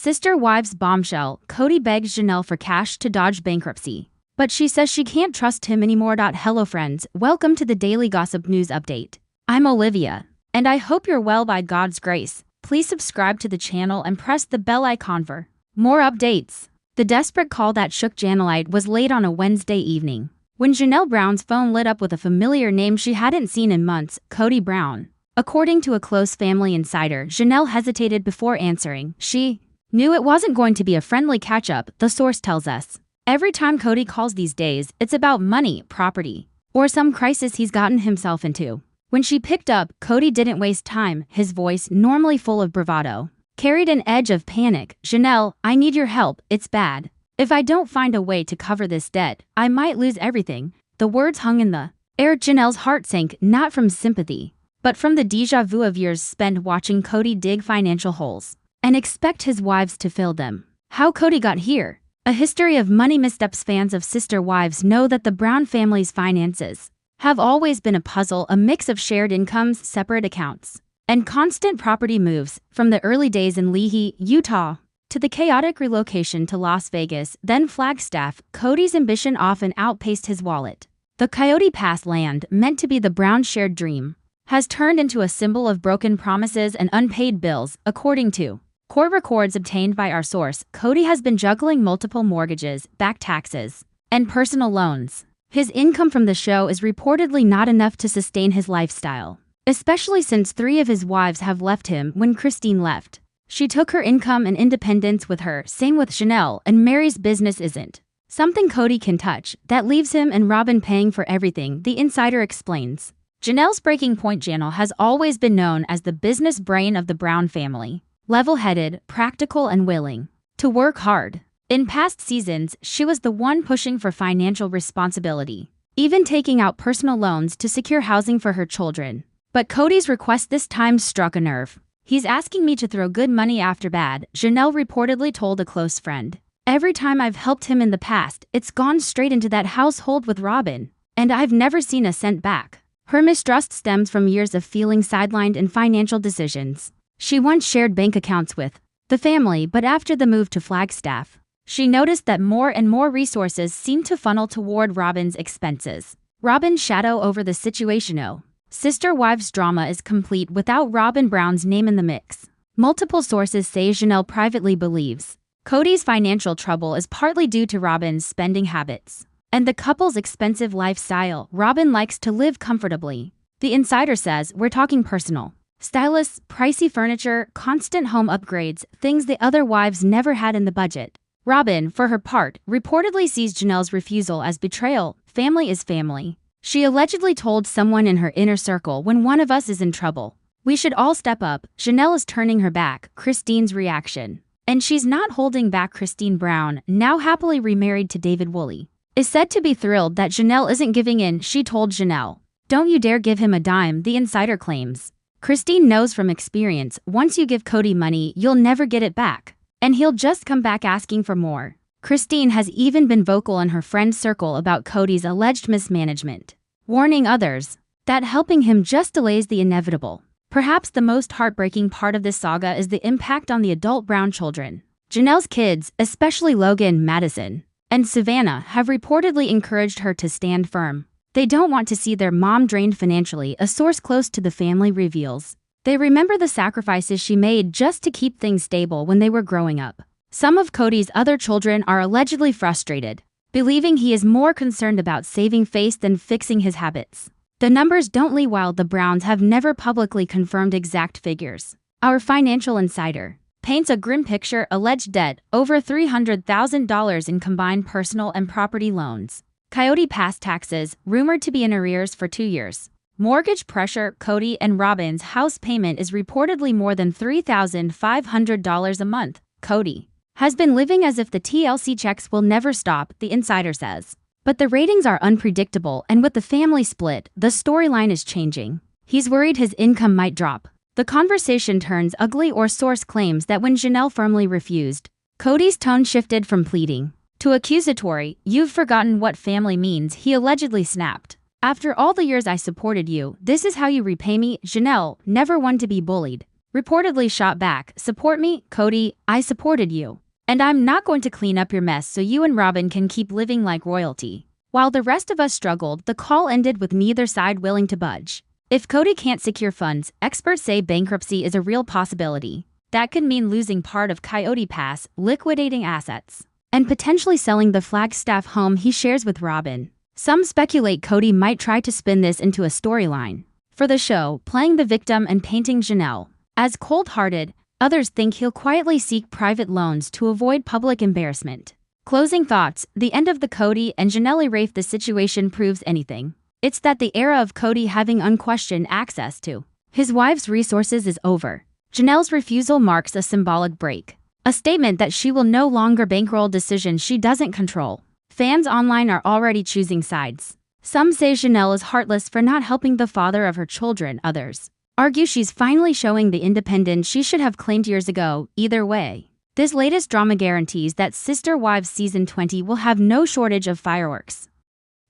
Sister wives bombshell, Kody begs Janelle for cash to dodge bankruptcy. But she says she can't trust him anymore. Hello friends, welcome to the Daily Gossip News Update. I'm Olivia, and I hope you're well by God's grace. Please subscribe to the channel and press the bell icon for more updates. The desperate call that shook Janelle was late on a Wednesday evening, when Janelle Brown's phone lit up with a familiar name she hadn't seen in months, Kody Brown. According to a close family insider, Janelle hesitated before answering. She knew it wasn't going to be a friendly catch-up, the source tells us. Every time Kody calls these days, it's about money, property, or some crisis he's gotten himself into. When she picked up, Kody didn't waste time. His voice, normally full of bravado, carried an edge of panic. Janelle, I need your help, it's bad. If I don't find a way to cover this debt, I might lose everything. The words hung in the air. Janelle's heart sank, not from sympathy, but from the déjà vu of years spent watching Kody dig financial holes and expect his wives to fill them. How Kody got here. A history of money missteps. Fans of Sister Wives know that the Brown family's finances have always been a puzzle, a mix of shared incomes, separate accounts, and constant property moves. From the early days in Lehi, Utah, to the chaotic relocation to Las Vegas, then Flagstaff, Kody's ambition often outpaced his wallet. The Coyote Pass land, meant to be the Brown shared dream, has turned into a symbol of broken promises and unpaid bills. According to court records obtained by our source, Kody has been juggling multiple mortgages, back taxes, and personal loans. His income from the show is reportedly not enough to sustain his lifestyle, especially since 3 of his wives have left him. When Christine left, she took her income and independence with her. Same with Janelle, and Mary's business isn't something Kody can touch. That leaves him and Robyn paying for everything, the insider explains. Janelle's breaking point. Janelle has always been known as the business brain of the Brown family. Level-headed, practical, and willing to work hard. In past seasons, she was the one pushing for financial responsibility, even taking out personal loans to secure housing for her children. But Kody's request this time struck a nerve. He's asking me to throw good money after bad, Janelle reportedly told a close friend. Every time I've helped him in the past, it's gone straight into that household with Robyn, and I've never seen a cent back. Her mistrust stems from years of feeling sidelined in financial decisions. She once shared bank accounts with the family, but after the move to Flagstaff, she noticed that more and more resources seemed to funnel toward Robyn's expenses. Robyn's shadow over the situation. Sister Wives drama is complete without Robyn Brown's name in the mix. Multiple sources say Janelle privately believes Kody's financial trouble is partly due to Robyn's spending habits and the couple's expensive lifestyle. Robyn likes to live comfortably. The insider says, we're talking personal stylists, pricey furniture, constant home upgrades, things the other wives never had in the budget. Robyn, for her part, reportedly sees Janelle's refusal as betrayal. Family is family. She allegedly told someone in her inner circle, when one of us is in trouble, we should all step up. Janelle is turning her back. Christine's reaction. And she's not holding back. Christine Brown, now happily remarried to David Woolley, is said to be thrilled that Janelle isn't giving in. She told Janelle, don't you dare give him a dime, the insider claims. Christine knows from experience, once you give Kody money, you'll never get it back, and he'll just come back asking for more. Christine has even been vocal in her friend circle about Kody's alleged mismanagement, warning others that helping him just delays the inevitable. Perhaps the most heartbreaking part of this saga is the impact on the adult Brown children. Janelle's kids, especially Logan, Madison, and Savannah, have reportedly encouraged her to stand firm. They don't want to see their mom drained financially, a source close to the family reveals. They remember the sacrifices she made just to keep things stable when they were growing up. Some of Kody's other children are allegedly frustrated, believing he is more concerned about saving face than fixing his habits. The numbers don't lie. While the Browns have never publicly confirmed exact figures, our financial insider paints a grim picture. Alleged debt, over $300,000 in combined personal and property loans. Coyote Pass taxes, rumored to be in arrears for 2 years. Mortgage pressure. Kody and Robyn's house payment is reportedly more than $3,500 a month. Kody has been living as if the TLC checks will never stop, the insider says. But the ratings are unpredictable, and with the family split, the storyline is changing. He's worried his income might drop. The conversation turns ugly, or source claims that when Janelle firmly refused, Kody's tone shifted from pleading to accusatory. You've forgotten what family means, he allegedly snapped. After all the years I supported you, this is how you repay me? Janelle, never one to be bullied, reportedly shot back, "Support me, Kody, I supported you. And I'm not going to clean up your mess so you and Robyn can keep living like royalty." While the rest of us struggled, the call ended with neither side willing to budge. If Kody can't secure funds, experts say bankruptcy is a real possibility. That could mean losing part of Kody Pass, liquidating assets, and potentially selling the Flagstaff home he shares with Robyn. Some speculate Kody might try to spin this into a storyline for the show, playing the victim and painting Janelle as cold-hearted. Others think he'll quietly seek private loans to avoid public embarrassment. Closing thoughts: the end of the Kody and Janelle Rafe the situation proves anything. It's that the era of Kody having unquestioned access to his wife's resources is over. Janelle's refusal marks a symbolic break, a statement that she will no longer bankroll decisions she doesn't control. Fans online are already choosing sides. Some say Janelle is heartless for not helping the father of her children. Others argue she's finally showing the independence she should have claimed years ago. Either way, this latest drama guarantees that Sister Wives Season 20 will have no shortage of fireworks.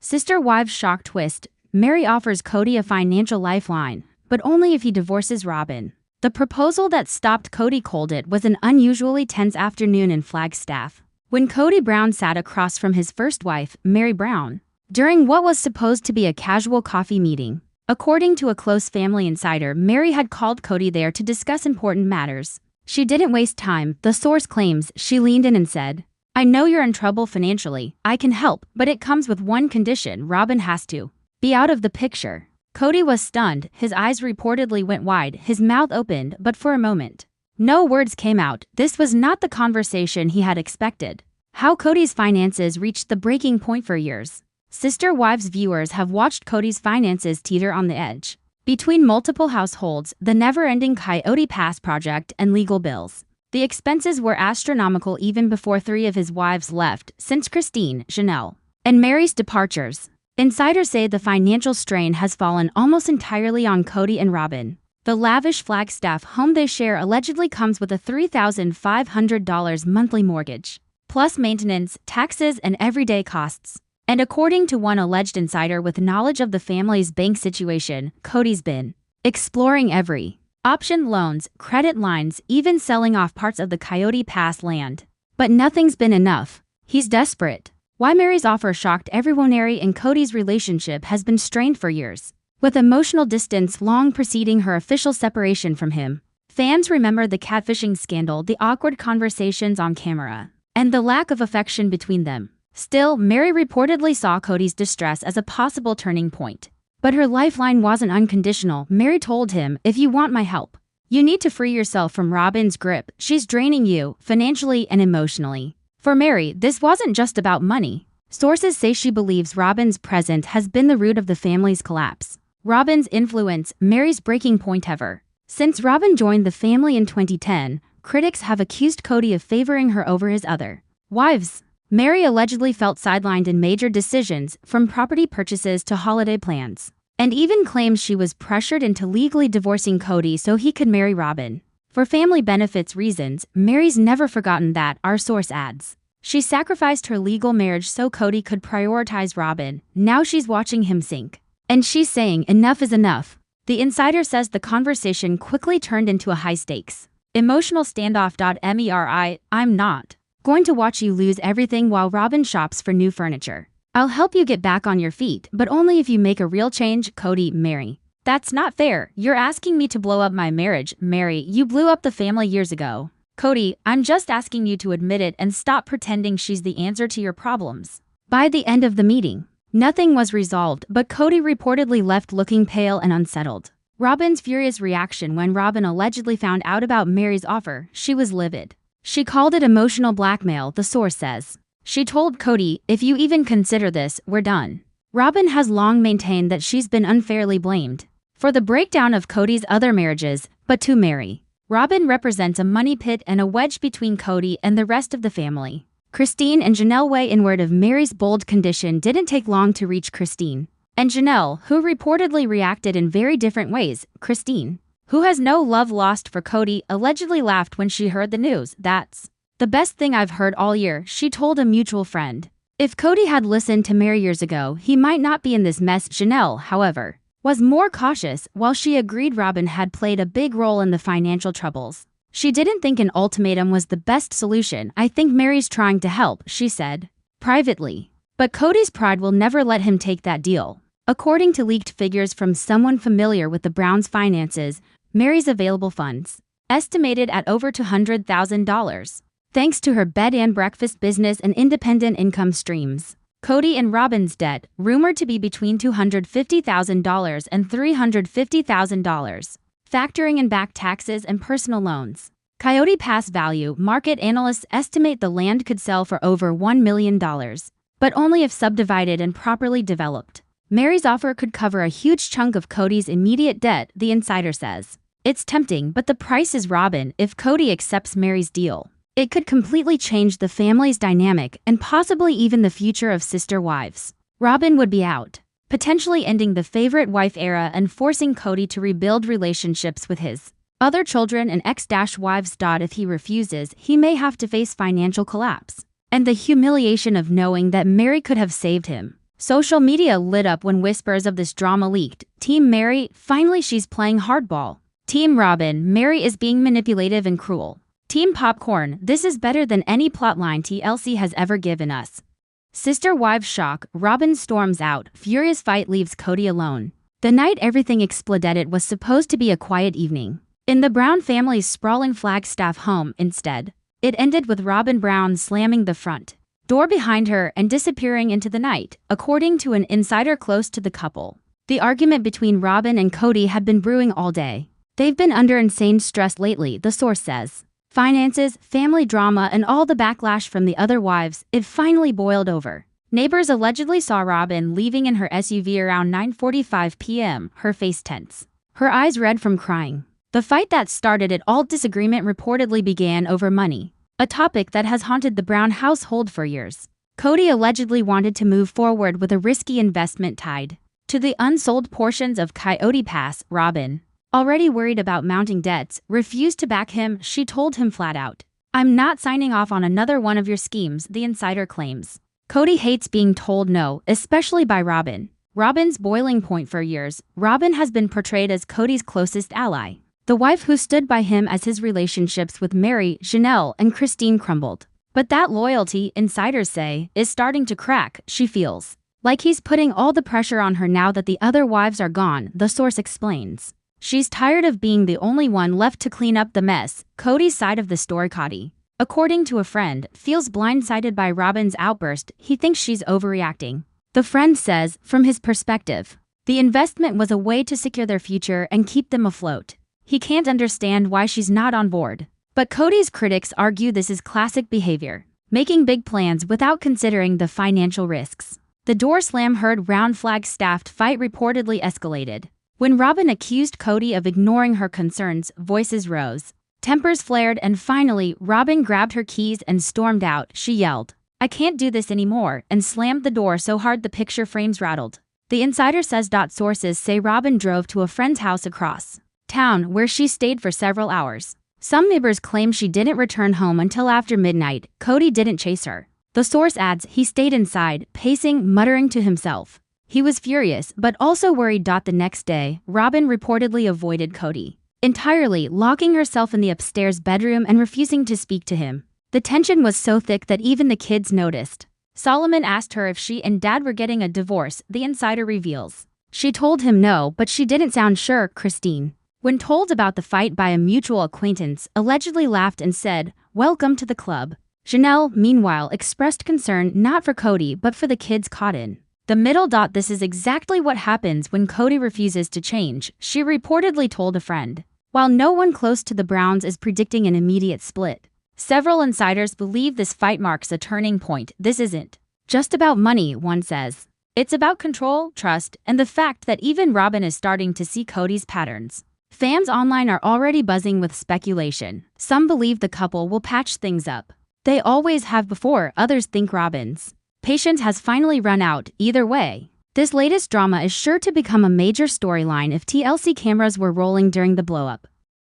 Sister Wives shock twist: Mary offers Kody a financial lifeline, but only if he divorces Robyn. The proposal that stopped Kody cold was an unusually tense afternoon in Flagstaff, when Kody Brown sat across from his first wife, Mary Brown, during what was supposed to be a casual coffee meeting. According to a close family insider, Mary had called Kody there to discuss important matters. She didn't waste time, the source claims. She leaned in and said, "I know you're in trouble financially. I can help, but it comes with one condition: Robyn has to be out of the picture." Kody was stunned. His eyes reportedly went wide, his mouth opened, but for a moment, no words came out. This was not the conversation he had expected. How Kody's finances reached the breaking point for years. Sister Wives viewers have watched Kody's finances teeter on the edge. Between multiple households, the never-ending Kody Pass project, and legal bills, the expenses were astronomical even before three of his wives left, since Christine, Janelle, and Mary's departures. Insiders say the financial strain has fallen almost entirely on Kody and Robyn. The lavish Flagstaff home they share allegedly comes with a $3,500 monthly mortgage, plus maintenance, taxes, and everyday costs. And according to one alleged insider with knowledge of the family's bank situation, Kody's been exploring every option: loans, credit lines, even selling off parts of the Kody Pass land. But nothing's been enough. He's desperate. Why Mary's offer shocked everyone. Mary and Kody's relationship has been strained for years, with emotional distance long preceding her official separation from him. Fans remember the catfishing scandal, the awkward conversations on camera, and the lack of affection between them. Still, Mary reportedly saw Kody's distress as a possible turning point. But her lifeline wasn't unconditional. Mary told him, "If you want my help, you need to free yourself from Robyn's grip. She's draining you, financially and emotionally." For Mary, this wasn't just about money. Sources say she believes Robyn's presence has been the root of the family's collapse. Robyn's influence, Mary's breaking point ever. Since Robyn joined the family in 2010, critics have accused Kody of favoring her over his other wives. Mary allegedly felt sidelined in major decisions, from property purchases to holiday plans, and even claims she was pressured into legally divorcing Kody so he could marry Robyn. For family benefits reasons, Mary's never forgotten that, our source adds. She sacrificed her legal marriage so Kody could prioritize Robyn. Now she's watching him sink, and she's saying enough is enough. The insider says the conversation quickly turned into a high-stakes, emotional standoff. Mary, "I'm not going to watch you lose everything while Robyn shops for new furniture. I'll help you get back on your feet, but only if you make a real change." Kody, "Mary, that's not fair. You're asking me to blow up my marriage." Mary, "You blew up the family years ago." Kody, "I'm just asking you to admit it and stop pretending she's the answer to your problems." By the end of the meeting, nothing was resolved, but Kody reportedly left looking pale and unsettled. Robyn's furious reaction when Robyn allegedly found out about Mary's offer: she was livid. She called it emotional blackmail, the source says. She told Kody, "If you even consider this, we're done." Robyn has long maintained that she's been unfairly blamed for the breakdown of Kody's other marriages, but to Mary, Robyn represents a money pit and a wedge between Kody and the rest of the family. Christine and Janelle weigh inward of Mary's bold condition didn't take long to reach Christine and Janelle, who reportedly reacted in very different ways. Christine, who has no love lost for Kody, allegedly laughed when she heard the news. "That's the best thing I've heard all year," she told a mutual friend. If Kody had listened to Mary years ago, he might not be in this mess. Janelle, however, was more cautious. While she agreed Robyn had played a big role in the financial troubles, she didn't think an ultimatum was the best solution. "I think Mary's trying to help," she said privately. But Kody's pride will never let him take that deal. According to leaked figures from someone familiar with the Browns' finances, Mary's available funds, estimated at over $200,000, thanks to her bed and breakfast business and independent income streams. Kody and Robyn's debt, rumored to be between $250,000 and $350,000, factoring in back taxes and personal loans. Coyote Pass value, market analysts estimate the land could sell for over $1 million, but only if subdivided and properly developed. Mary's offer could cover a huge chunk of Kody's immediate debt, the insider says. It's tempting, but the price is Robyn. If Kody accepts Mary's deal, it could completely change the family's dynamic and possibly even the future of sister wives. Robyn would be out, potentially ending the favorite wife era and forcing Kody to rebuild relationships with his other children and ex-wives. If he refuses, he may have to face financial collapse and the humiliation of knowing that Mary could have saved him. Social media lit up when whispers of this drama leaked. Team Mary, finally she's playing hardball. Team Robyn, Mary is being manipulative and cruel. Team Popcorn, this is better than any plotline TLC has ever given us. Sister wives shock, Robyn storms out, furious fight leaves Kody alone. The night everything exploded was supposed to be a quiet evening in the Brown family's sprawling Flagstaff home. Instead, it ended with Robyn Brown slamming the front door behind her and disappearing into the night, according to an insider close to the couple. The argument between Robyn and Kody had been brewing all day. They've been under insane stress lately, the source says. Finances, family drama, and all the backlash from the other wives, it finally boiled over. Neighbors allegedly saw Robyn leaving in her SUV around 9:45 p.m., her face tense, her eyes red from crying. The fight that started it all, disagreement reportedly began over money, a topic that has haunted the Brown household for years. Kody allegedly wanted to move forward with a risky investment tied to the unsold portions of Coyote Pass. Robyn, already worried about mounting debts, refused to back him. She told him flat out, "I'm not signing off on another one of your schemes," the insider claims. Kody hates being told no, especially by Robyn. Robyn's boiling point for years, Robyn has been portrayed as Kody's closest ally, the wife who stood by him as his relationships with Mary, Janelle, and Christine crumbled. But that loyalty, insiders say, is starting to crack. She feels like he's putting all the pressure on her now that the other wives are gone, the source explains. She's tired of being the only one left to clean up the mess. Kody's side of the story. Kody, according to a friend, feels blindsided by Robyn's outburst. He thinks she's overreacting. The friend says, from his perspective, the investment was a way to secure their future and keep them afloat. He can't understand why she's not on board. But Kody's critics argue this is classic behavior, making big plans without considering the financial risks. The door slam heard round Flagstaff fight reportedly escalated. When Robyn accused Kody of ignoring her concerns, voices rose, tempers flared, and finally, Robyn grabbed her keys and stormed out. She yelled, "I can't do this anymore," and slammed the door so hard the picture frames rattled. The insider says. Sources say Robyn drove to a friend's house across town, where she stayed for several hours. Some neighbors claim she didn't return home until after midnight. Kody didn't chase her. The source adds he stayed inside, pacing, muttering to himself. He was furious, but also worried. The next day, Robyn reportedly avoided Kody entirely, locking herself in the upstairs bedroom and refusing to speak to him. The tension was so thick that even the kids noticed. Solomon asked her if she and Dad were getting a divorce, the insider reveals. She told him no, but she didn't sound sure. Christine, when told about the fight by a mutual acquaintance, allegedly laughed and said, "Welcome to the club." Janelle, meanwhile, expressed concern not for Kody but for the kids caught in the middle. This is exactly what happens when Kody refuses to change, she reportedly told a friend. While no one close to the Browns is predicting an immediate split, several insiders believe this fight marks a turning point. This isn't just about money, one says. It's about control, trust, and the fact that even Robyn is starting to see Kody's patterns. Fans online are already buzzing with speculation. Some believe the couple will patch things up. They always have before. Others think Robyn's patience has finally run out. Either way, this latest drama is sure to become a major storyline if TLC cameras were rolling during the blowup.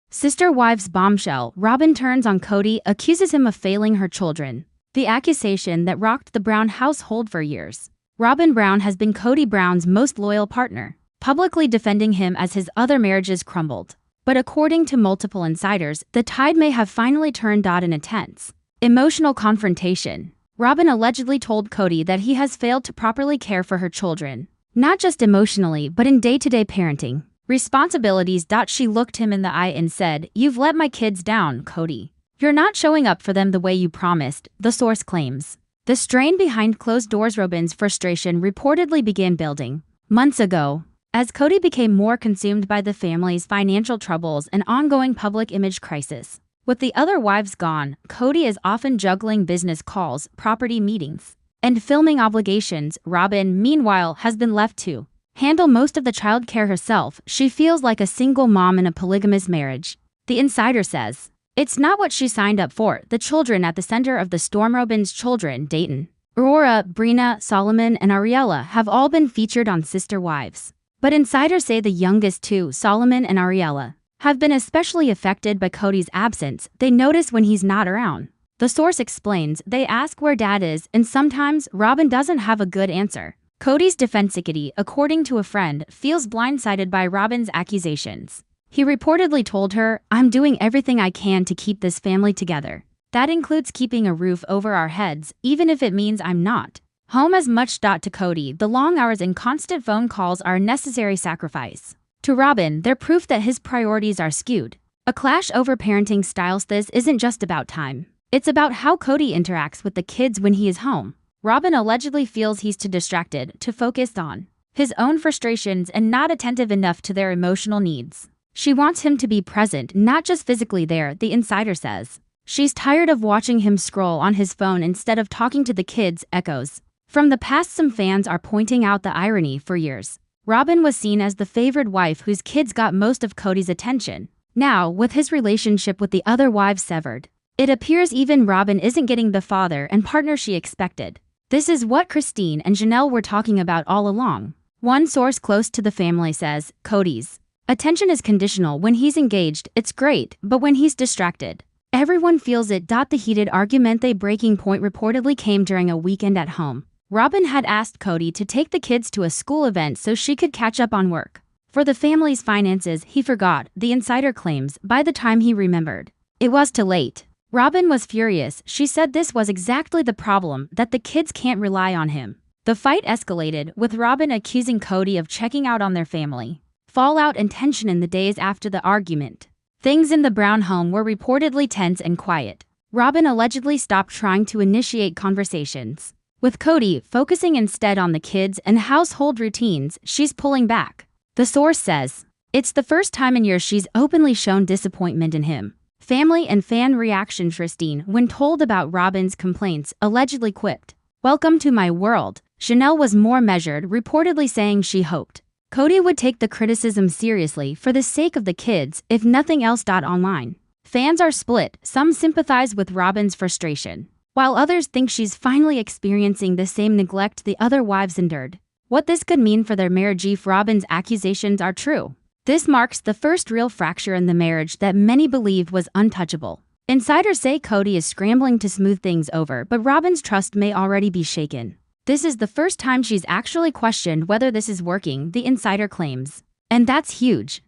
Sister wives bombshell. Robyn turns on Kody, accuses him of failing her children. The accusation that rocked the Brown household for years. Robyn Brown has been Kody Brown's most loyal partner, publicly defending him as his other marriages crumbled. But according to multiple insiders, the tide may have finally turned in a tense, emotional confrontation. Robyn allegedly told Kody that he has failed to properly care for her children, not just emotionally but in day-to-day parenting responsibilities. She looked him in the eye and said, "You've let my kids down, Kody. You're not showing up for them the way you promised," the source claims. The strain behind closed doors. Robyn's frustration reportedly began building months ago, as Kody became more consumed by the family's financial troubles and ongoing public image crisis. With the other wives gone, Kody is often juggling business calls, property meetings, and filming obligations. Robyn, meanwhile, has been left to handle most of the childcare herself. She feels like a single mom in a polygamous marriage, the insider says. It's not what she signed up for. The children at the center of the storm. Robyn's children, Dayton, Aurora, Brina, Solomon, and Ariella, have all been featured on Sister Wives. But insiders say the youngest two, Solomon and Ariella, have been especially affected by Kody's absence. They notice when he's not around. The source explains, they ask where dad is, and sometimes Robyn doesn't have a good answer. Kody's defense, Kody, according to a friend, feels blindsided by Robyn's accusations. He reportedly told her, "I'm doing everything I can to keep this family together. That includes keeping a roof over our heads, even if it means I'm not home as much." To Kody, the long hours and constant phone calls are a necessary sacrifice. To Robyn, they're proof that his priorities are skewed. A clash over parenting styles. This isn't just about time. It's about how Kody interacts with the kids when he is home. Robyn allegedly feels he's too distracted to focus on his own frustrations and not attentive enough to their emotional needs. She wants him to be present, not just physically there, the insider says. She's tired of watching him scroll on his phone instead of talking to the kids. Echoes from the past. Some fans are pointing out the irony. For years, Robyn was seen as the favored wife whose kids got most of Kody's attention. Now, with his relationship with the other wives severed, it appears even Robyn isn't getting the father and partner she expected. This is what Christine and Janelle were talking about all along. One source close to the family says, Kody's attention is conditional. When he's engaged, it's great, but when he's distracted, everyone feels it. The heated argument. The breaking point reportedly came during a weekend at home. Robyn had asked Kody to take the kids to a school event so she could catch up on work. For the family's finances, he forgot, the insider claims. By the time he remembered, it was too late. Robyn was furious. She said this was exactly the problem, that the kids can't rely on him. The fight escalated, with Robyn accusing Kody of checking out on their family. Fallout and tension in the days after the argument. Things in the Brown home were reportedly tense and quiet. Robyn allegedly stopped trying to initiate conversations with Kody, focusing instead on the kids and household routines. She's pulling back. The source says, it's the first time in years she's openly shown disappointment in him. Family and fan reaction. Christine, when told about Robyn's complaints, allegedly quipped, "Welcome to my world." Janelle was more measured, reportedly saying she hoped Kody would take the criticism seriously for the sake of the kids, if nothing else. Online fans are split. Some sympathize with Robyn's frustration, while others think she's finally experiencing the same neglect the other wives endured. What this could mean for their marriage if Robyn's accusations are true. This marks the first real fracture in the marriage that many believed was untouchable. Insiders say Kody is scrambling to smooth things over, but Robyn's trust may already be shaken. This is the first time she's actually questioned whether this is working, the insider claims. And that's huge.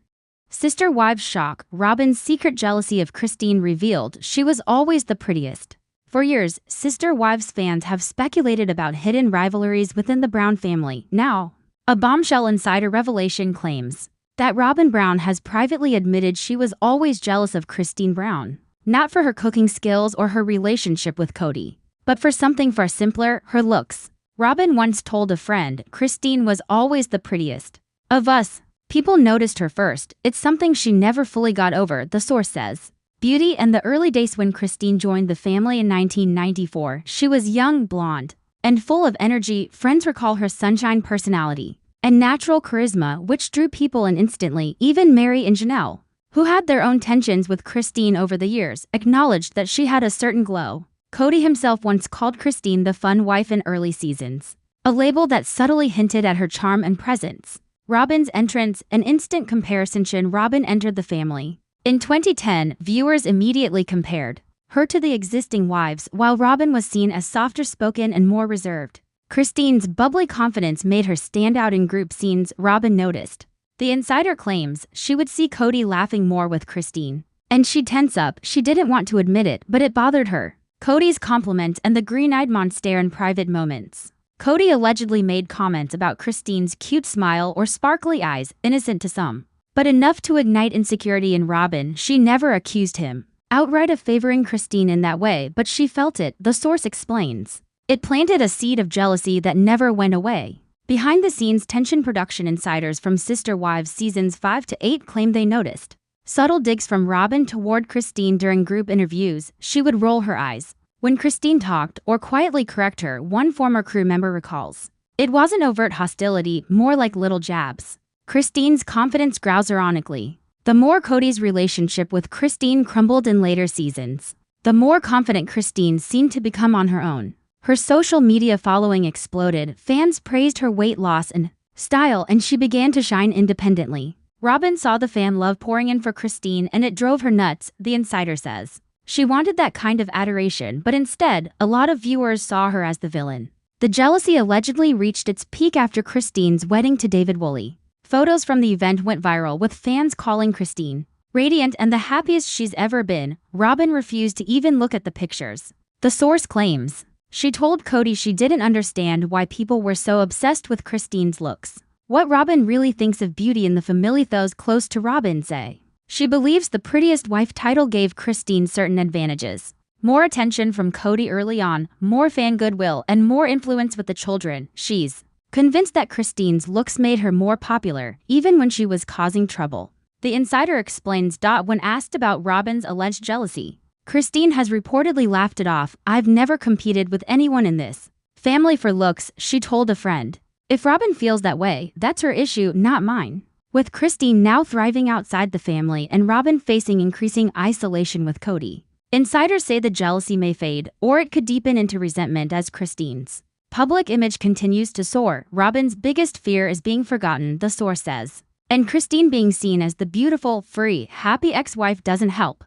Sister wives shock. Robyn's secret jealousy of Christine revealed. She was always the prettiest. For years, Sister Wives fans have speculated about hidden rivalries within the Brown family. Now, a Bombshell insider revelation claims that Robyn Brown has privately admitted she was always jealous of Christine Brown, not for her cooking skills or her relationship with Kody, but for something far simpler, her looks. Robyn once told a friend, Christine was always the prettiest of us. People noticed her first. It's something she never fully got over, the source says. Beauty and the early days. When Christine joined the family in 1994, she was young, blonde, and full of energy. Friends recall her sunshine personality and natural charisma, which drew people in instantly. Even Mary and Janelle, who had their own tensions with Christine over the years, acknowledged that she had a certain glow. Kody himself once called Christine the fun wife in early seasons, a label that subtly hinted at her charm and presence. Robyn's entrance, an instant comparison. Robyn entered the family in 2010, viewers immediately compared her to the existing wives, while Robyn was seen as softer spoken and more reserved. Christine's bubbly confidence made her stand out in group scenes, Robyn noticed. The insider claims she would see Kody laughing more with Christine. And she'd tense up. She didn't want to admit it, but it bothered her. Kody's compliment and the green-eyed monster in private moments. Kody allegedly made comments about Christine's cute smile or sparkly eyes, innocent to some, but enough to ignite insecurity in Robyn. She never accused him outright of favoring Christine in that way, but she felt it, the source explains. It planted a seed of jealousy that never went away. Behind-the-scenes tension. Production insiders from Sister Wives seasons 5 to 8 claimed they noticed subtle digs from Robyn toward Christine during group interviews. She would roll her eyes when Christine talked or quietly correct her, one former crew member recalls. It wasn't overt hostility, more like little jabs. Christine's confidence grows ironically. The more Kody's relationship with Christine crumbled in later seasons, the more confident Christine seemed to become on her own. Her social media following exploded, fans praised her weight loss and style, and she began to shine independently. Robyn saw the fan love pouring in for Christine and it drove her nuts, the insider says. She wanted that kind of adoration, but instead, a lot of viewers saw her as the villain. The jealousy allegedly reached its peak after Christine's wedding to David Woolley. Photos from the event went viral, with fans calling Christine radiant and the happiest she's ever been. Robyn refused to even look at the pictures. The source claims she told Kody she didn't understand why people were so obsessed with Christine's looks. What Robyn really thinks of beauty in the family. Those close to Robyn say she believes the prettiest wife title gave Christine certain advantages. More attention from Kody early on, more fan goodwill, and more influence with the children. She's convinced that Christine's looks made her more popular, even when she was causing trouble. The insider explains. When asked about Robyn's alleged jealousy, Christine has reportedly laughed it off. "I've never competed with anyone in this family for looks," she told a friend. If Robyn feels that way, that's her issue, not mine. With Christine now thriving outside the family and Robyn facing increasing isolation with Kody, insiders say the jealousy may fade, or it could deepen into resentment as Christine's public image continues to soar. Robyn's biggest fear is being forgotten, the source says. And Christine being seen as the beautiful, free, happy ex-wife doesn't help.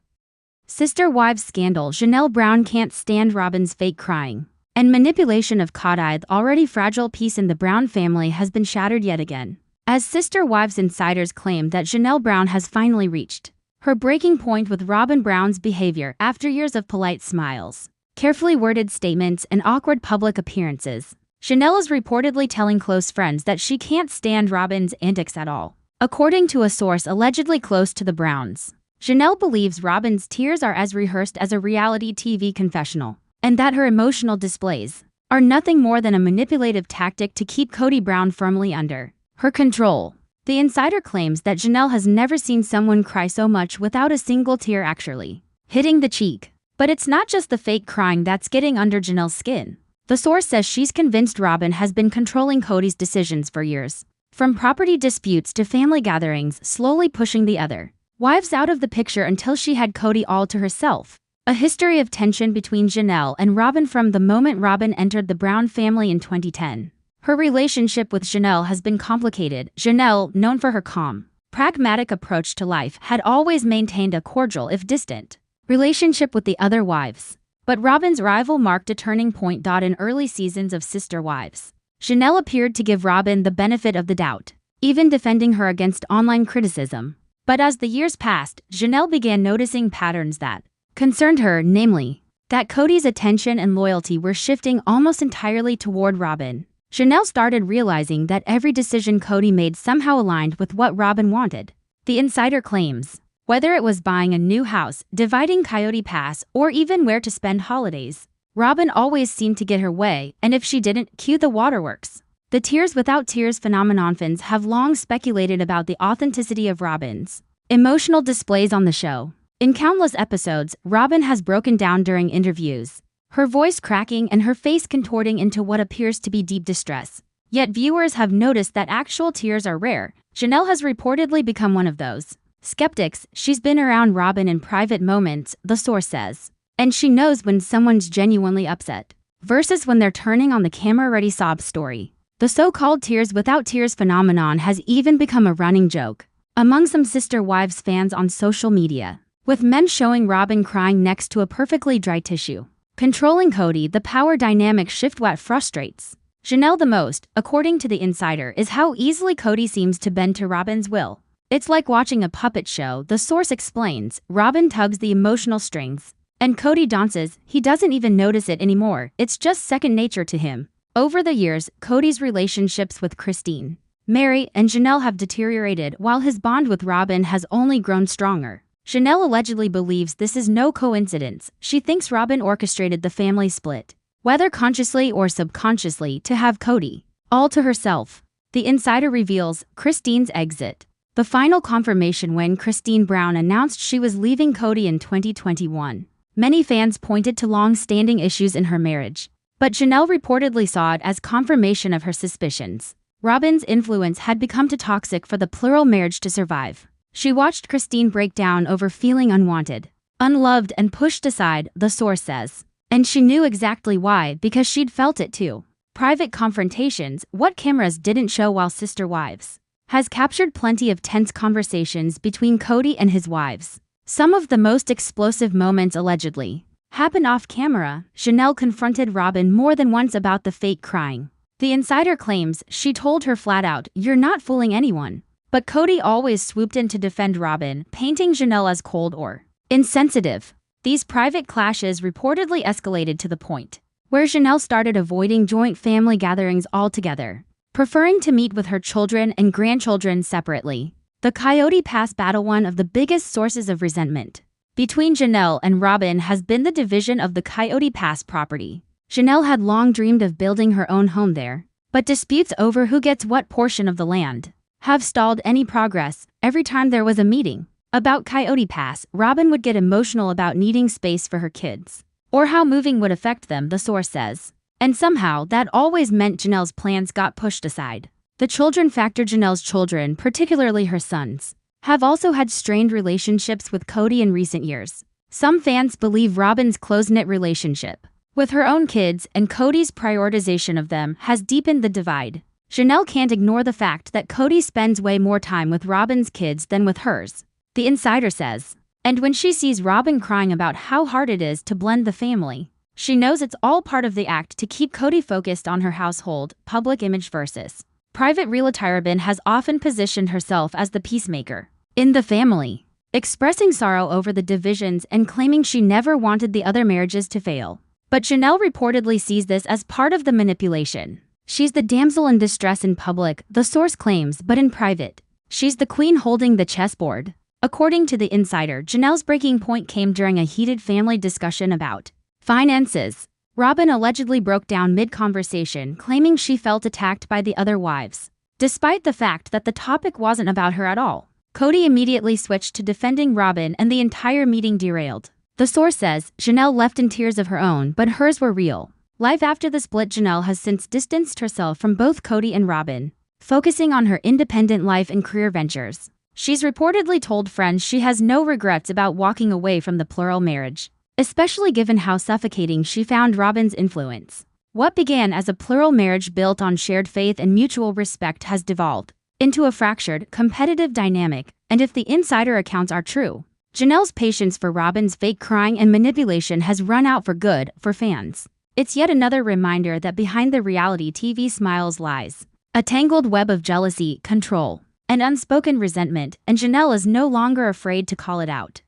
Sister Wives scandal. Janelle Brown can't stand Robyn's fake crying and manipulation of Kody. The already fragile peace in the Brown family has been shattered yet again, as Sister Wives insiders claim that Janelle Brown has finally reached her breaking point with Robyn Brown's behavior after years of polite smiles, carefully worded statements, and awkward public appearances. Janelle is reportedly telling close friends that she can't stand Robyn's antics at all. According to a source allegedly close to the Browns, Janelle believes Robyn's tears are as rehearsed as a reality TV confessional, and that her emotional displays are nothing more than a manipulative tactic to keep Kody Brown firmly under her control. The insider claims that Janelle has never seen someone cry so much without a single tear actually hitting the cheek. But it's not just the fake crying that's getting under Janelle's skin. The source says she's convinced Robyn has been controlling Kody's decisions for years, from property disputes to family gatherings, slowly pushing the other wives out of the picture until she had Kody all to herself. A history of tension between Janelle and Robyn from the moment Robyn entered the Brown family in 2010. Her relationship with Janelle has been complicated. Janelle, known for her calm, pragmatic approach to life, had always maintained a cordial, if distant, relationship with the other wives. But Robyn's arrival marked a turning point. In early seasons of Sister Wives, Janelle appeared to give Robyn the benefit of the doubt, even defending her against online criticism. But as the years passed, Janelle began noticing patterns that concerned her, namely, that Kody's attention and loyalty were shifting almost entirely toward Robyn. Janelle started realizing that every decision Kody made somehow aligned with what Robyn wanted. The insider claims, whether it was buying a new house, dividing Coyote Pass, or even where to spend holidays, Robyn always seemed to get her way, and if she didn't, cue the waterworks. The tears without tears phenomenon. Fans have long speculated about the authenticity of Robyn's emotional displays on the show. In countless episodes, Robyn has broken down during interviews, her voice cracking and her face contorting into what appears to be deep distress. Yet viewers have noticed that actual tears are rare. Janelle has reportedly become one of those skeptics. She's been around Robyn in private moments, the source says, and she knows when someone's genuinely upset versus when they're turning on the camera-ready sob story. The so-called tears without tears phenomenon has even become a running joke among some Sister Wives fans on social media, with men showing Robyn crying next to a perfectly dry tissue. Controlling Kody, the power dynamic shift. What frustrates Janelle the most, according to the insider, is how easily Kody seems to bend to Robyn's will. It's like watching a puppet show, the source explains. Robyn tugs the emotional strings, and Kody dances. He doesn't even notice it anymore, it's just second nature to him. Over the years, Kody's relationships with Christine, Mary, and Janelle have deteriorated while his bond with Robyn has only grown stronger. Janelle allegedly believes this is no coincidence. She thinks Robyn orchestrated the family split, whether consciously or subconsciously, to have Kody all to herself. The insider reveals Christine's exit. The final confirmation when Christine Brown announced she was leaving Kody in 2021. Many fans pointed to long-standing issues in her marriage, but Janelle reportedly saw it as confirmation of her suspicions. Robyn's influence had become too toxic for the plural marriage to survive. She watched Christine break down over feeling unwanted, unloved, and pushed aside, the source says. And she knew exactly why, because she'd felt it too. Private confrontations, what cameras didn't show while sister wives, has captured plenty of tense conversations between Kody and his wives. Some of the most explosive moments allegedly happened off camera. Janelle confronted Robyn more than once about the fake crying. The insider claims she told her flat out, "You're not fooling anyone." But Kody always swooped in to defend Robyn, painting Janelle as cold or insensitive. These private clashes reportedly escalated to the point where Janelle started avoiding joint family gatherings altogether, preferring to meet with her children and grandchildren separately. The Kody Pass battle, one of the biggest sources of resentment between Janelle and Robyn, has been the division of the Kody Pass property. Janelle had long dreamed of building her own home there, but disputes over who gets what portion of the land have stalled any progress. Every time there was a meeting about Kody Pass, Robyn would get emotional about needing space for her kids, or how moving would affect them, the source says. And somehow, that always meant Janelle's plans got pushed aside. The children factor. Janelle's children, particularly her sons, have also had strained relationships with Kody in recent years. Some fans believe Robyn's close-knit relationship with her own kids and Kody's prioritization of them has deepened the divide. Janelle can't ignore the fact that Kody spends way more time with Robyn's kids than with hers, the insider says. And when she sees Robyn crying about how hard it is to blend the family, she knows it's all part of the act to keep Kody focused on her household. Public image versus private reality. Robyn has often positioned herself as the peacemaker in the family, expressing sorrow over the divisions and claiming she never wanted the other marriages to fail. But Janelle reportedly sees this as part of the manipulation. She's the damsel in distress in public, the source claims, but in private, she's the queen holding the chessboard. According to the insider, Janelle's breaking point came during a heated family discussion about finances. Robyn allegedly broke down mid-conversation, claiming she felt attacked by the other wives, despite the fact that the topic wasn't about her at all. Kody immediately switched to defending Robyn and the entire meeting derailed. The source says Janelle left in tears of her own, but hers were real. Life after the split. Janelle has since distanced herself from both Kody and Robyn, focusing on her independent life and career ventures. She's reportedly told friends she has no regrets about walking away from the plural marriage, especially given how suffocating she found Robyn's influence. What began as a plural marriage built on shared faith and mutual respect has devolved into a fractured, competitive dynamic, and if the insider accounts are true, Janelle's patience for Robyn's fake crying and manipulation has run out for good. For fans, it's yet another reminder that behind the reality TV smiles lies a tangled web of jealousy, control, and unspoken resentment, and Janelle is no longer afraid to call it out.